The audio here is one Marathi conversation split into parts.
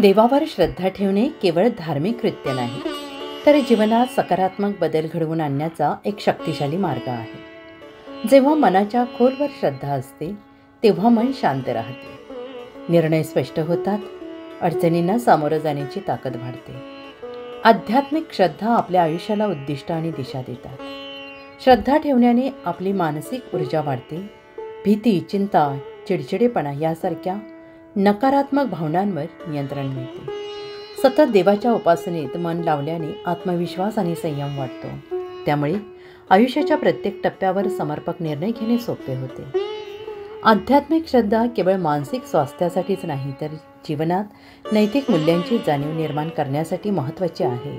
देवावर श्रद्धा ठेवणे केवळ धार्मिक कृत्य नाही, तर जीवनात सकारात्मक बदल घडवून आणण्याचा एक शक्तिशाली मार्ग आहे. जेव्हा मनाच्या खोलवर श्रद्धा असते तेव्हा मन शांत राहते, निर्णय स्पष्ट होतात, अडचणींना सामोरं जाण्याची ताकद वाढते. आध्यात्मिक श्रद्धा आपल्या आयुष्याला उद्दिष्ट आणि दिशा देतात. श्रद्धा ठेवण्याने आपली मानसिक ऊर्जा वाढते. भीती, चिंता, चिडचिडेपणा यासारख्या नकारात्मक भावनांवर नियंत्रण मिळते. सतत देवाच्या उपासनेत मन लावल्याने आत्मविश्वास आणि संयम वाढतो. त्यामुळे आयुष्याच्या प्रत्येक टप्प्यावर समर्पक निर्णय घेणे सोपे होते. आध्यात्मिक श्रद्धा केवळ मानसिक स्वास्थ्यासाठीच नाही, तर जीवनात नैतिक मूल्यांची जाणीव निर्माण करण्यासाठी महत्त्वाची आहे.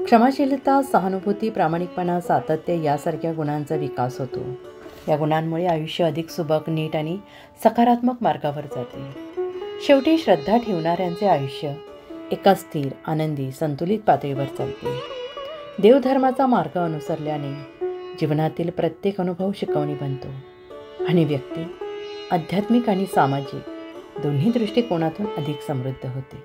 क्षमाशीलता, सहानुभूती, प्रामाणिकपणा, सातत्य यासारख्या गुणांचा विकास होतो. या गुणांमुळे आयुष्य अधिक सुबक, नीट आणि सकारात्मक मार्गावर जाते. शेवटी श्रद्धा ठेवणाऱ्यांचे आयुष्य एका स्थिर, आनंदी, संतुलित पातळीवर चालते. देवधर्माचा मार्ग अनुसरल्याने जीवनातील प्रत्येक अनुभव शिकवणी बनतो आणि व्यक्ती आध्यात्मिक आणि सामाजिक दोन्ही दृष्टिकोनातून अधिक समृद्ध होते.